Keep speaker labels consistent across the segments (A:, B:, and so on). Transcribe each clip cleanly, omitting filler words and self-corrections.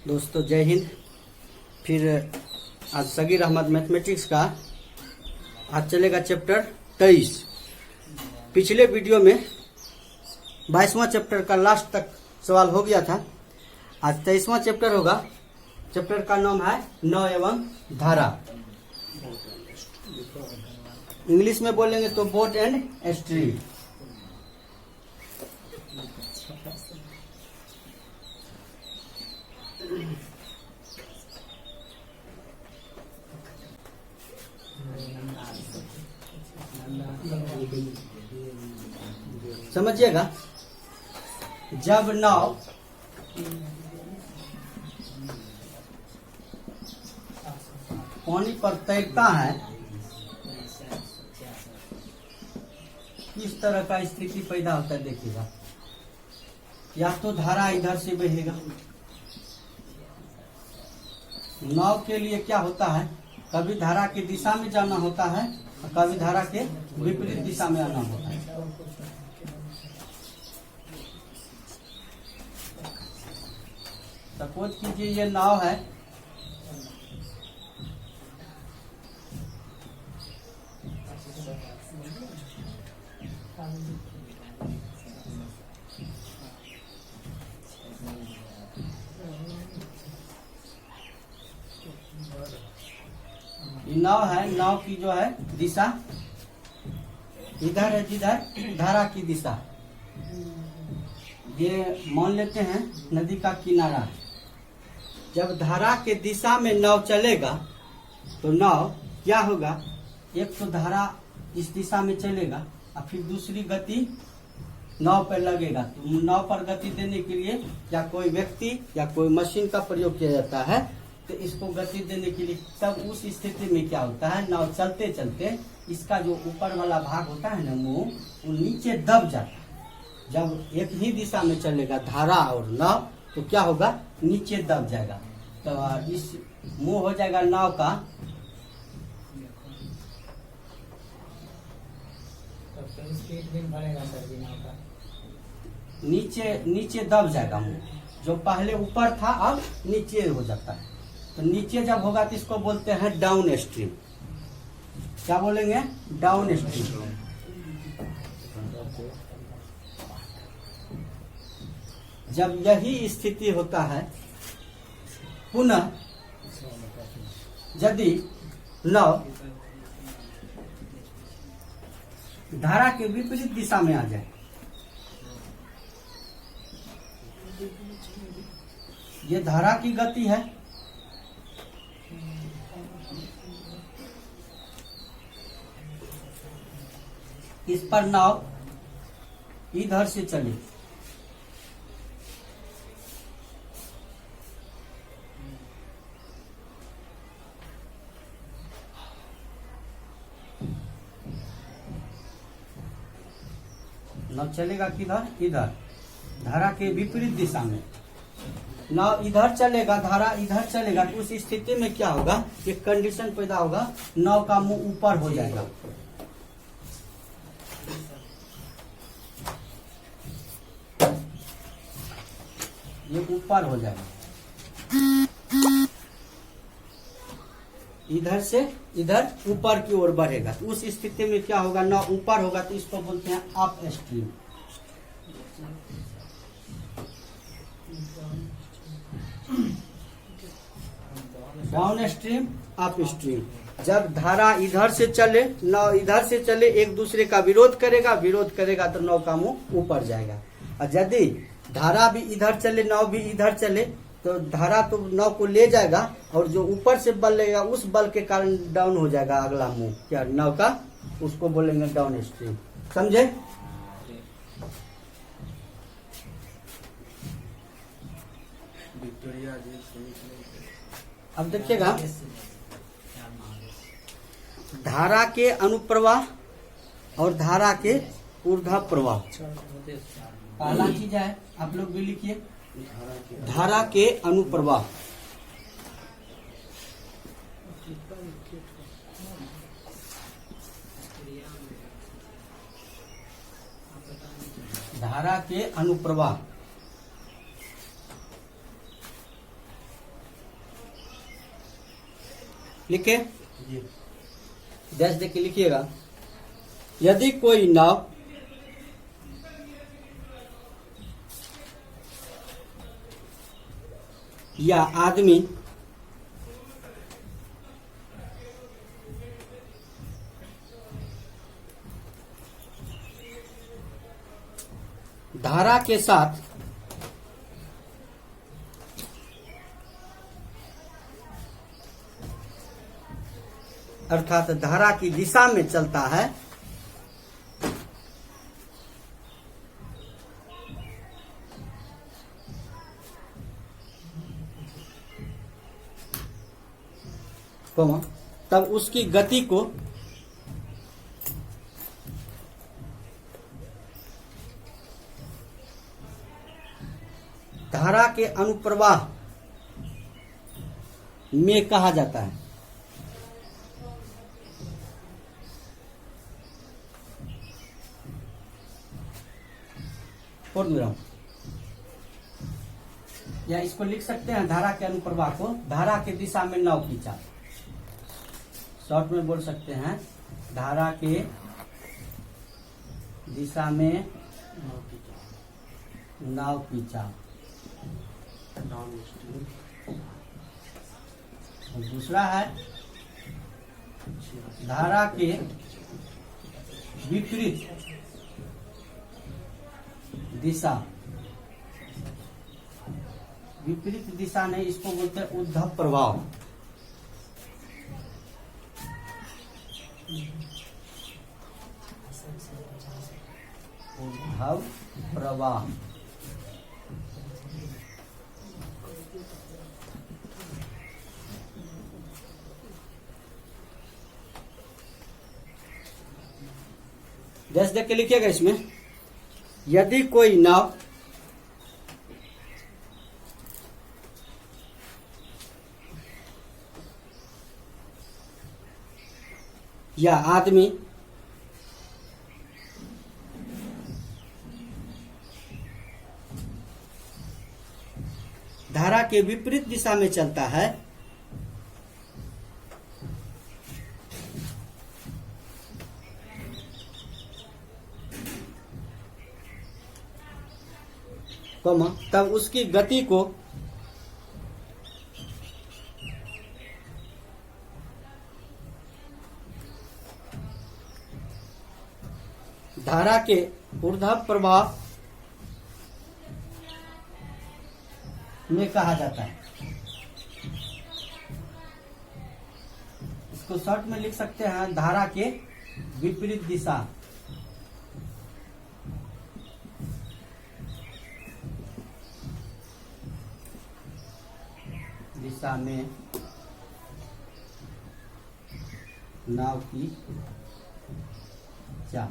A: दोस्तों जय हिंद। फिर आज सगीर अहमद मैथमेटिक्स का आज चलेगा चैप्टर 23। पिछले वीडियो में 22वां चैप्टर का लास्ट तक सवाल हो गया था। आज 23वां चैप्टर होगा। चैप्टर का नाम है नौ एवं धारा। इंग्लिश में बोलेंगे तो बोट एंड स्ट्रीम। समझिएगा, जब नाव पानी पर तैरता है किस तरह का स्थिति पैदा होता है देखिएगा। या तो धारा इधर से बहेगा। नाव के लिए क्या होता है, कभी धारा की दिशा में जाना होता है और कभी धारा के विपरीत दिशा में आना होता है। सपोज कीजिए ये नाव है, नाव है। नाव की जो है दिशा इधर है, जिधर धारा की दिशा। ये मान लेते हैं नदी का किनारा है। जब धारा के दिशा में नाव चलेगा तो नाव क्या होगा, एक तो धारा इस दिशा में चलेगा और फिर दूसरी गति नाव पर लगेगा। तो नाव पर गति देने के लिए या कोई व्यक्ति या कोई मशीन का प्रयोग किया जाता है। तो इसको गति देने के लिए तब उस स्थिति में क्या होता है, नाव चलते चलते इसका जो ऊपर वाला भाग होता है ना, मुंह, वो नीचे दब जाता है। जब एक ही दिशा में चलेगा धारा और नाव तो क्या होगा, नीचे दब जाएगा। तो इस मुंह हो जाएगा नाव का, नीचे दब जाएगा मुंह। जो पहले ऊपर था अब नीचे हो जाता है। तो नीचे जब होगा तो इसको बोलते हैं डाउन स्ट्रीम। क्या बोलेंगे, डाउन स्ट्रीम। जब यही स्थिति होता है, पुनः यदि नाव धारा के विपरीत दिशा में आ जाए, ये धारा की गति है, इस पर नाव इधर से चले, नाव चलेगा किधर, इधर धारा के विपरीत दिशा में। नाव इधर चलेगा, धारा इधर चलेगा। तो उस स्थिति में क्या होगा, एक कंडीशन पैदा होगा, नाव का मुंह ऊपर हो जाएगा। ये ऊपर हो जाएगा, इधर से इधर ऊपर की ओर बढ़ेगा। तो उस स्थिति में क्या होगा, ना ऊपर होगा तो इसको बोलते हैं up stream. Down stream, up stream. जब धारा इधर से चले, नाव इधर से चले, एक दूसरे का विरोध करेगा तो नाव का मुंह ऊपर जाएगा। और यदि धारा भी इधर चले, नाव भी इधर चले, तो धारा तो नाव को ले जाएगा और जो ऊपर से बल लगेगा उस बल के कारण डाउन हो जाएगा अगला मुंह क्या नाव का, उसको बोलेंगे डाउन स्ट्रीम। समझे? अब देखिएगा, धारा के अनुप्रवाह और धारा के ऊर्ध्व प्रवाह। पहला चीज है, आप लोग भी लिखिए, धारा के अनुप्रवाह। धारा के अनुप्रवाह लिखे, डैश देख के लिखिएगा। यदि कोई नाव या आदमी धारा के साथ अर्थात धारा की दिशा में चलता है तब उसकी गति को धारा के अनुप्रवाह में कहा जाता है। पूर्णविराम। या इसको लिख सकते हैं धारा के अनुप्रवाह को धारा के दिशा में नाव की चाल, शॉर्ट में बोल सकते हैं धारा के दिशा में नाव की चाल। और दूसरा है धारा के विपरीत दिशा। विपरीत दिशा नहीं, इसको बोलते हैं उद्धव प्रवाह। उद्धव प्रवाह। जैसे देख के लिखिएगा इसमें, यदि कोई नाव या आदमी धारा के विपरीत दिशा में चलता है तब उसकी गति को धारा के ऊर्ध्व प्रवाह में कहा जाता है। इसको शॉर्ट में लिख सकते हैं धारा के विपरीत दिशा। दिशा में नाव की चाल।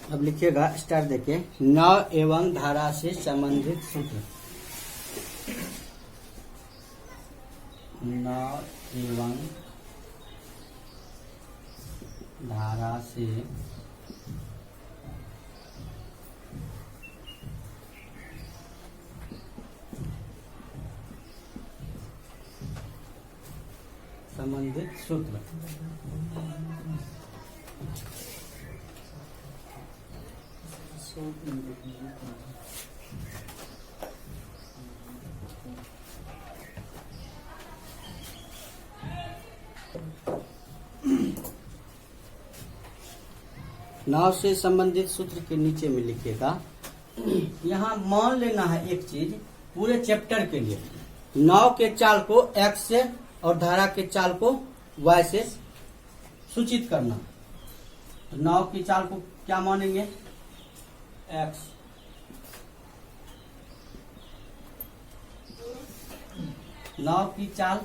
A: अब लिखिएगा स्टार देके, नाव एवं धारा से संबंधित सूत्र। नाव एवं धारा से संबंधित सूत्र। नाव से संबंधित सूत्र के नीचे में लिखिएगा। यहाँ मान लेना है एक चीज पूरे चैप्टर के लिए, नाव के चाल को x से और धारा के चाल को y से सूचित करना। तो नाव की चाल को क्या मानेंगे? x। नाव की चाल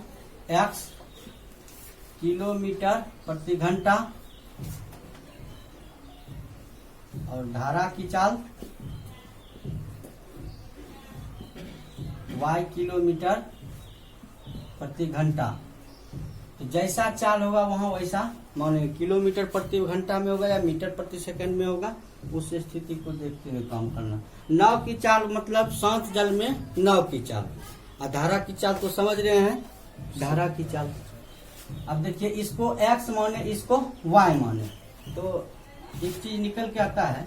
A: x किलोमीटर प्रति घंटा और धारा की चाल y किलोमीटर प्रति घंटा। तो जैसा चाल होगा वहां वैसा माने किलोमीटर प्रति घंटा में होगा या मीटर प्रति सेकंड में होगा, उस स्थिति को देखते हुए काम करना। नाव की चाल मतलब शांत जल में नाव की चाल, और धारा की चाल तो समझ रहे हैं, धारा की चाल। अब देखिए इसको x माने, इसको y माने, तो एक चीज निकल के आता है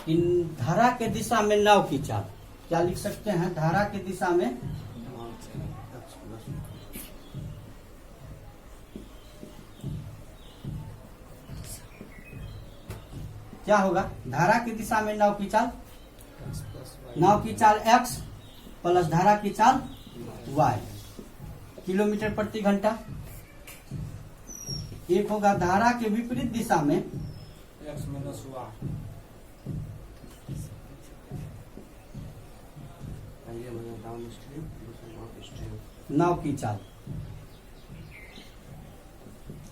A: कि धारा के दिशा में नाव की चाल क्या लिख सकते हैं, धारा के दिशा में क्या होगा, धारा की दिशा में नाव की चाल, नाव की चाल x प्लस धारा की चाल y किलोमीटर प्रति घंटा। एक होगा धारा के विपरीत दिशा में
B: x minus y।
A: नाव की चाल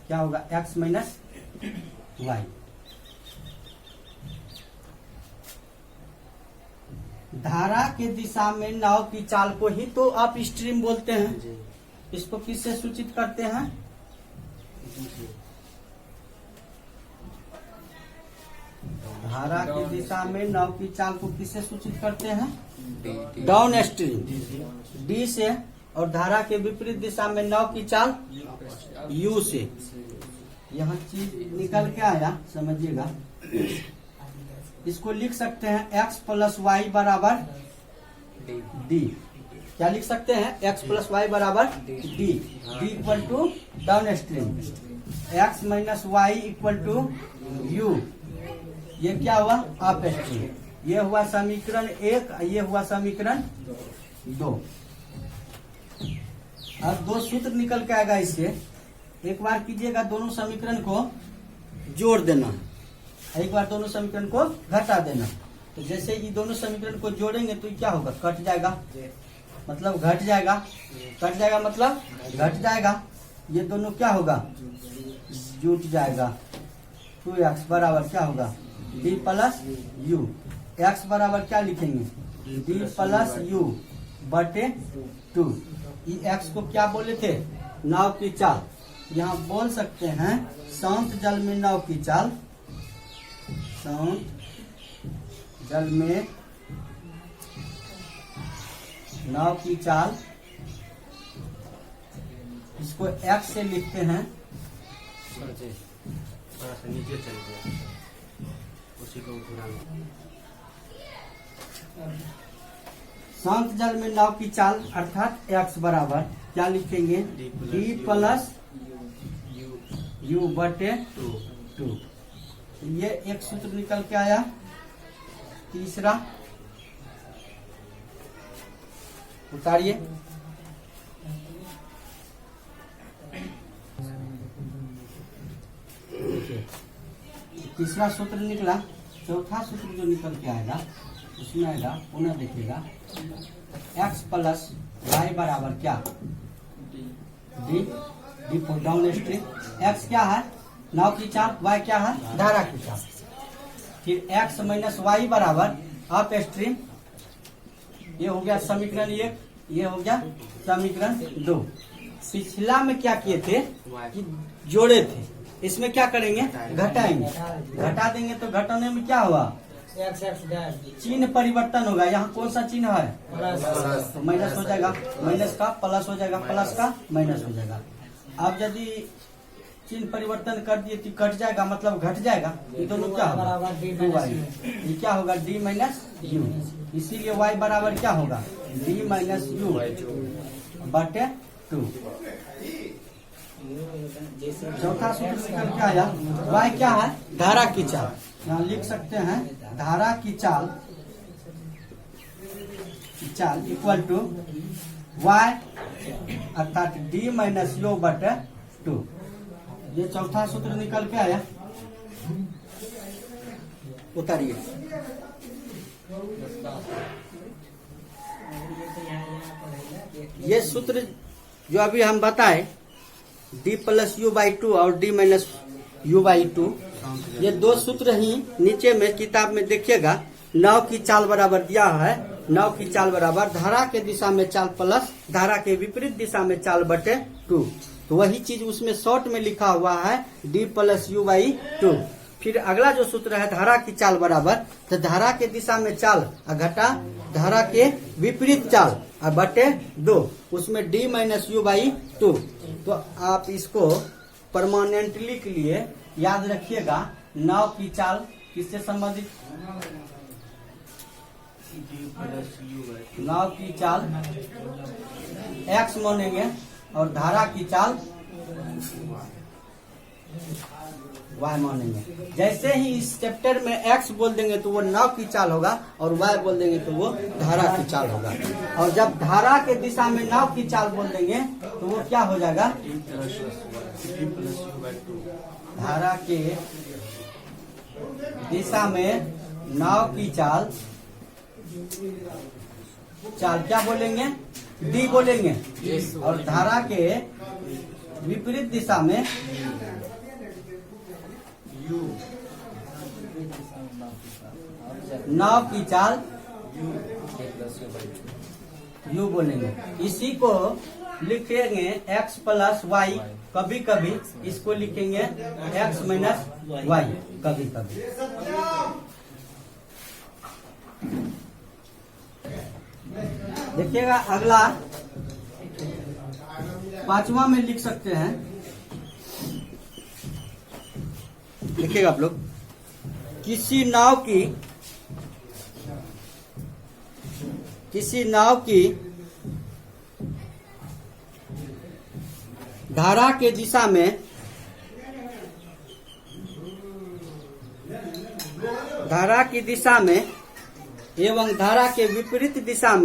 A: क्या होगा, x माइनस y। धारा के दिशा में नाव की चाल को ही तो अप स्ट्रीम बोलते हैं। इसको किससे सूचित करते हैं, धारा की दिशा में नाव की चाल को किससे सूचित करते हैं, डाउन स्ट्रीम डी से, और धारा के विपरीत दिशा में नाव की चाल यू से। यहाँ चीज निकल के आया, समझिएगा। इसको लिख सकते हैं x प्लस वाई बराबर डी। क्या लिख सकते हैं, x प्लस वाई बराबर D. D equal to down stream, x minus y equal to u. ये क्या हुआ, अप स्ट्रीम। ये हुआ समीकरण 1, ये हुआ समीकरण 2। अब दो सूत्र निकल के आएगा इससे। एक बार कीजिएगा, दोनों समीकरण को जोड़ देना, एक बार दोनों समीकरण को घटा देना। तो जैसे ये दोनों समीकरण को जोड़ेंगे तो क्या होगा, कट जाएगा, मतलब घट जाएगा, कट जाएगा मतलब घट जाएगा। ये दोनों क्या होगा, जुट जाएगा। 2x बराबर क्या होगा, d प्लस यू। x बराबर क्या लिखेंगे, d प्लस यू बटे 2। ये x को क्या बोले थे, नाव की चाल। यहाँ बोल सकते हैं शांत जल में नाव की चाल, शांत जल में नाव की चाल। इसको x से लिखते हैं,
B: थोड़ा सा नीचे चल गया, उसी को उठा।
A: शांत जल में नाव की चाल अर्थात x बराबर क्या लिखेंगे, d प्लस यू बटे 2। ये एक सूत्र निकल के आया। तीसरा उतारिए, तीसरा सूत्र निकला। चौथा सूत्र जो निकल के आएगा उसमें आएगा, पुनः देखिएगा, x प्लस वाई बराबर क्या, D for down stream. x क्या है, नाव की चाल, y क्या है, धारा की चाल। फिर x माइनस वाई बराबर अप स्ट्रीम। ये हो गया समीकरण 1, ये हो गया समीकरण 2। पिछला में क्या किए थे कि जोड़े थे, इसमें क्या करेंगे, घटाएंगे। घटा देंगे तो घटाने में क्या हुआ, चिन्ह परिवर्तन होगा। यहाँ कौन सा चिन्ह है, तो माइनस हो जाएगा, माइनस का प्लस हो जाएगा, प्लस का माइनस हो जाएगा। अब यदि चिन्ह परिवर्तन कर दिए तो कट जाएगा, मतलब घट जाएगा। ये दोनों क्या होगा, 2y। ये क्या होगा, d माइनस यू। इसीलिए y बराबर क्या होगा, d माइनस यू बटे 2। चौथा सूत्र निकल के आया, y क्या है, धारा की चाल। यहाँ लिख सकते हैं धारा की चाल इक्वल टू y अर्थात d माइनस यू बटे 2। ये चौथा सूत्र निकल के आया। उतारिए, ये सूत्र जो अभी हम बताए, d प्लस यू बाई 2 और d माइनस यू बाई 2, ये दो सूत्र ही नीचे में किताब में देखिएगा। नाव की चाल बराबर दिया है, नाव की चाल बराबर धारा के दिशा में चाल प्लस धारा के विपरीत दिशा में चाल बटे 2। तो वही चीज उसमें शॉर्ट में लिखा हुआ है d + u/2। फिर अगला जो सूत्र है धारा की चाल बराबर, तो धारा के दिशा में चाल घटा धारा के विपरीत चाल और बटे 2, उसमें d - u/2। तो आप इसको परमानेंटली के लिए याद रखिएगा। नाव की चाल किससे संबंधित? नाव की चाल x मानेंगे और धारा की चाल y मानेंगे। जैसे ही इस चैप्टर में x बोल देंगे तो वो नाव की चाल होगा और y बोल देंगे तो वो धारा की चाल होगा। और जब धारा के दिशा में नाव की चाल बोल देंगे तो वो क्या हो जाएगा? धारा के दिशा में नाव की चाल क्या बोलेंगे? d बोलेंगे। और धारा के विपरीत दिशा में नाव की चाल u बोलेंगे। इसी को लिखेंगे x + y, कभी कभी इसको लिखेंगे x - y, कभी कभी। देखिएगा अगला 5वां में लिख सकते हैं। देखिएगा आप लोग, किसी नाव की धारा के दिशा में एवं धारा के विपरीत दिशा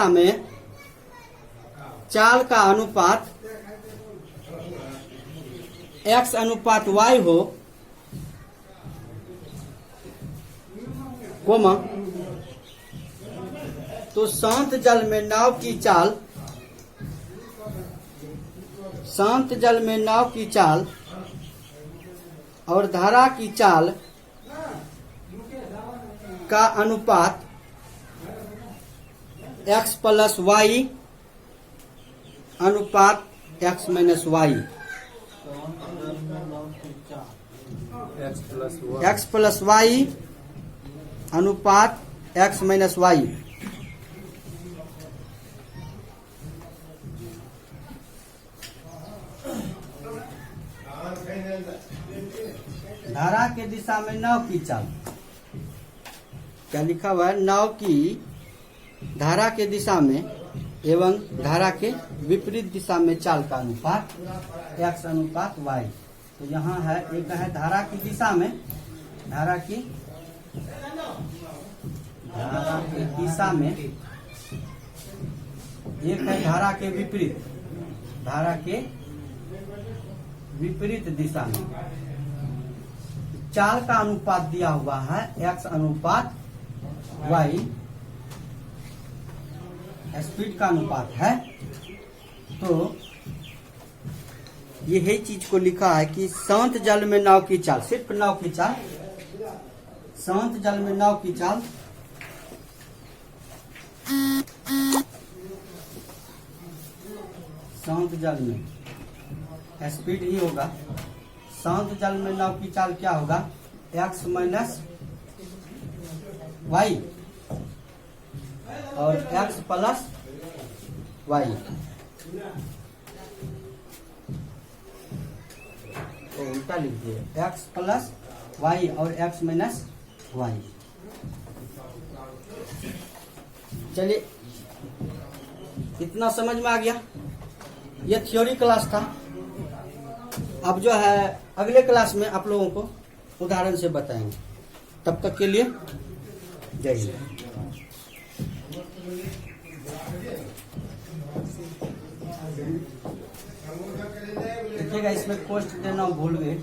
A: में चाल का अनुपात x/y हो, कोमा, तो शांत जल में नाव की चाल और धारा की चाल का अनुपात x + y अनुपात x - y, x + y अनुपात x - y। धारा के दिशा में नाव की चाल क्या लिखा हुआ है? नाव की धारा के दिशा में एवं धारा के विपरीत दिशा में चाल का अनुपात x/y। तो यहाँ है, एक है धारा की दिशा में, धारा की दिशा में, एक है धारा के विपरीत दिशा में। चाल का अनुपात दिया हुआ है x/y, स्पीड का अनुपात है। तो यही चीज को लिखा है कि शांत जल में नाव की चाल, सिर्फ नाव की चाल, शांत जल में नाव की चाल शांत जल में स्पीड ही होगा। शांत जल में नाव की चाल क्या होगा? x - y और x + y। तो उल्टा लिख दिए, x + y और x - y। चलिए, इतना समझ में आ गया। ये थ्योरी क्लास था। अब जो है अगले क्लास में आप लोगों को उदाहरण से बताएंगे। तब तक के लिए जय हिंद। देखिएगा, इसमें पोस्ट देना भूल गए।